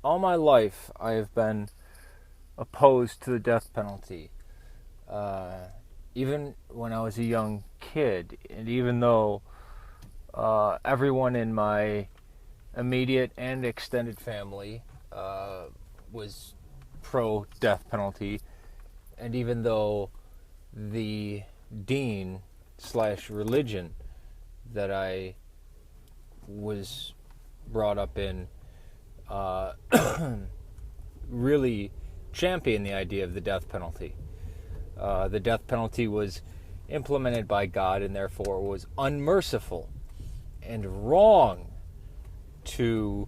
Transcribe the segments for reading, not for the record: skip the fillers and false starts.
All my life, I have been opposed to the death penalty. Even when I was a young kid, and even though everyone in my immediate and extended family was pro death penalty, and even though the dean / religion that I was brought up in really championed the idea of the death penalty. The death penalty was implemented by God and therefore was unmerciful and wrong to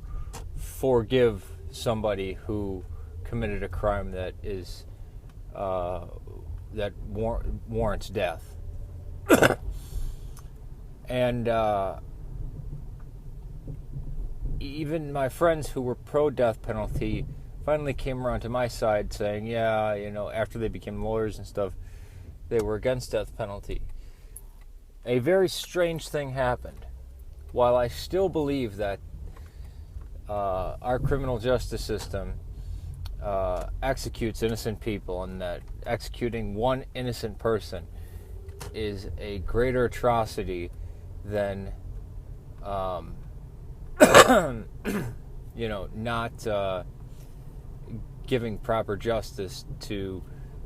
forgive somebody who committed a crime that is that warrants death. And even my friends who were pro-death penalty finally came around to my side saying, yeah, after they became lawyers and stuff, they were against death penalty. A very strange thing happened. While I still believe that our criminal justice system executes innocent people and that executing one innocent person is a greater atrocity than not giving proper justice to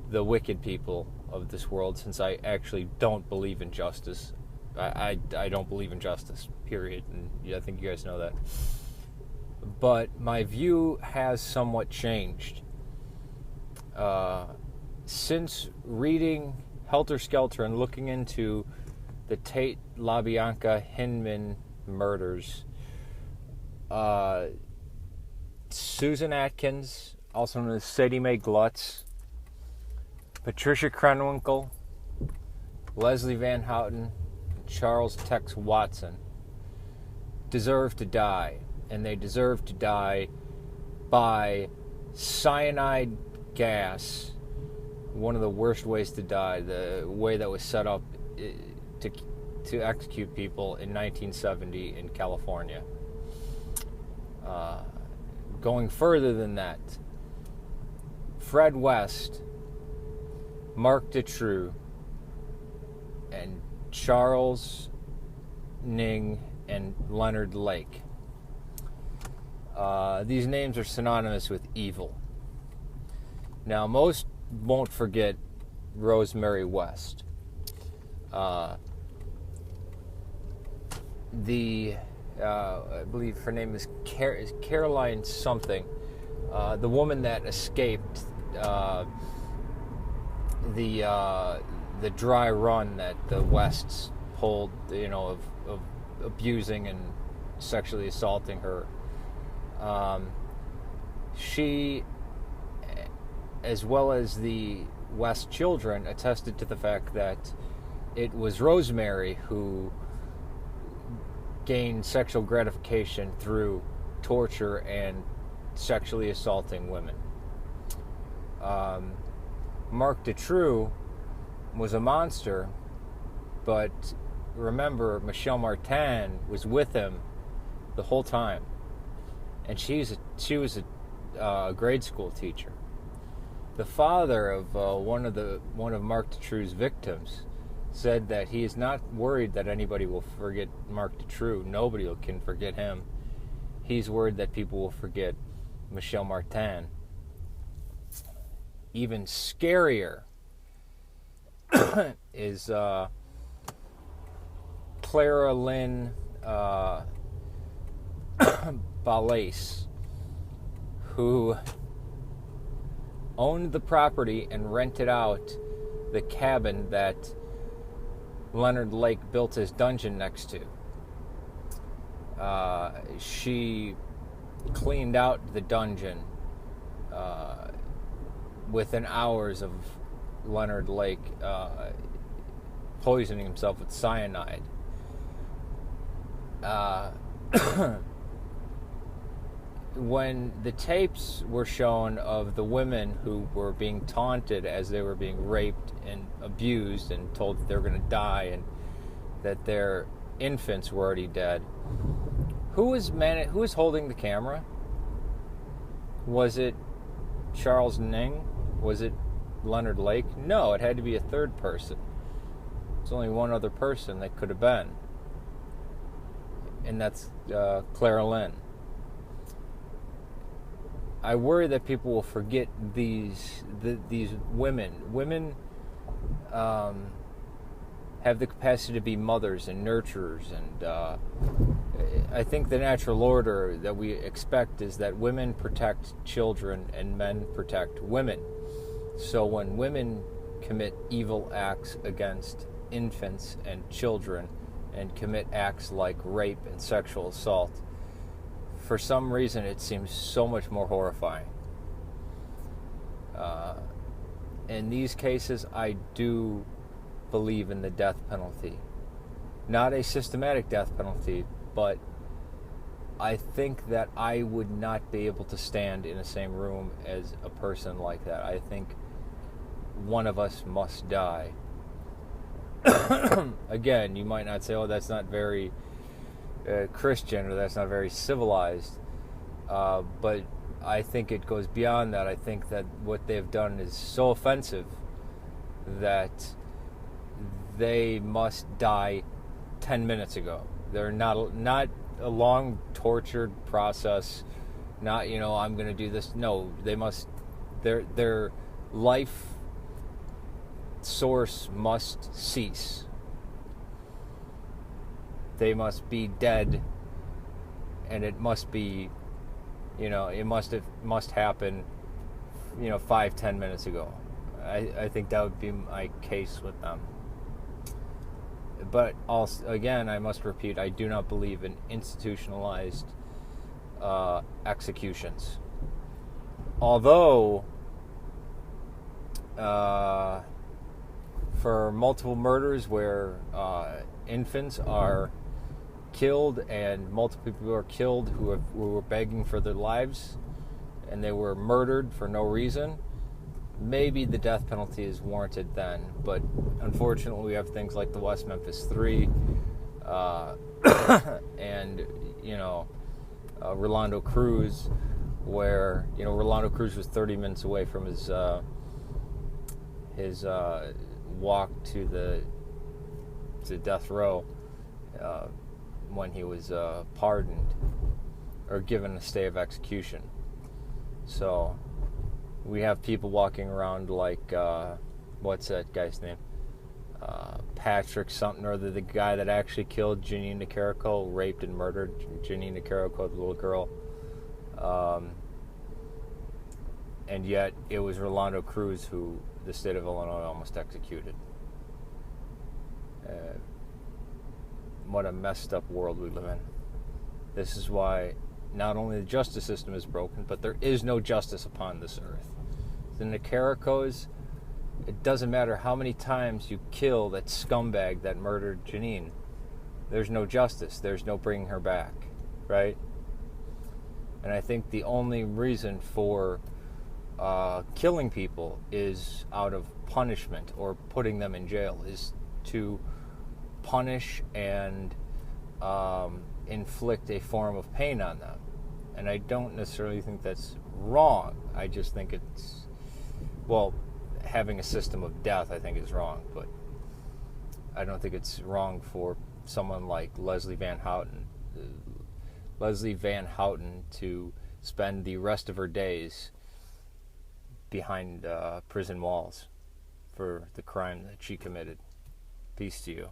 the wicked people of this world, since I actually don't believe in justice. I don't believe in justice, period. And I think you guys know that. But my view has somewhat changed. Since reading Helter Skelter and looking into the Tate LaBianca Hinman murders, Susan Atkins, also known as Sadie Mae Glutz, Patricia Krenwinkel, Leslie Van Houten, Charles Tex Watson deserve to die, and they deserve to die by cyanide gas. One of the worst ways to die, the way that was set up to execute people in 1970 in California. Going further than that, Fred West, Mark Dutroux, and Charles Ning and Leonard Lake. These names are synonymous with evil. Now, most won't forget Rosemary West. I believe her name is Caroline something. The woman that escaped the dry run that the Wests hold, of abusing and sexually assaulting her. She, as well as the West children, attested to the fact that it was Rosemary who gained sexual gratification through torture and sexually assaulting women. Mark Dutroux was a monster, but remember, Michelle Martin was with him the whole time, and she was a grade school teacher. The father of one of Mark Dutroux's victims said that he is not worried that anybody will forget Mark Dutroux. Nobody can forget him. He's worried that people will forget Michelle Martin. Even scarier is Clara Lynn Balais, who owned the property and rented out the cabin that Leonard Lake built his dungeon next to. She cleaned out the dungeon within hours of Leonard Lake poisoning himself with cyanide. When the tapes were shown of the women who were being taunted as they were being raped and abused and told that they were going to die and that their infants were already dead, who was holding the camera? Was it Charles Ning? Was it Leonard Lake? No, it had to be a third person. There's only one other person that could have been, and that's Clara Lynn. I worry that people will forget these women. Women have the capacity to be mothers and nurturers, and I think the natural order that we expect is that women protect children and men protect women. So when women commit evil acts against infants and children and commit acts like rape and sexual assault, for some reason it seems so much more horrifying. In these cases, I do believe in the death penalty. Not a systematic death penalty, but I think that I would not be able to stand in the same room as a person like that. I think one of us must die. Again, you might not say, oh, that's not very Christian, or that's not very civilized, but I think it goes beyond that. I think that what they've done is so offensive that they must die 10 minutes ago. They're not a long tortured process, not, I'm going to do this. No, they must, their life source must cease. They must be dead, and it must be, it must happen, 5-10 minutes ago. I think that would be my case with them. But also, again, I must repeat, I do not believe in institutionalized executions. Although, for multiple murders where infants are killed and multiple people are killed who were begging for their lives, and they were murdered for no reason, maybe the death penalty is warranted then. But unfortunately, we have things like the West Memphis 3 and Rolando Cruz, where Rolando Cruz was 30 minutes away from his walk to death row when he was pardoned or given a stay of execution. So we have people walking around like, what's that guy's name? Patrick something or other, the guy that actually killed Janine DeCarico, raped and murdered Janine DeCarico, the little girl. And yet it was Rolando Cruz who the state of Illinois almost executed. What a messed up world we live in. This is why not only the justice system is broken, but there is no justice upon this earth. The DeCaricos, it doesn't matter how many times you kill that scumbag that murdered Janine. There's no justice. There's no bringing her back, right? And I think the only reason for killing people is out of punishment or putting them in jail, is to punish and inflict a form of pain on them. And I don't necessarily think that's wrong. I just think it's, having a system of death I think is wrong, but I don't think it's wrong for someone like Leslie Van Houten to spend the rest of her days behind prison walls for the crime that she committed. Peace to you.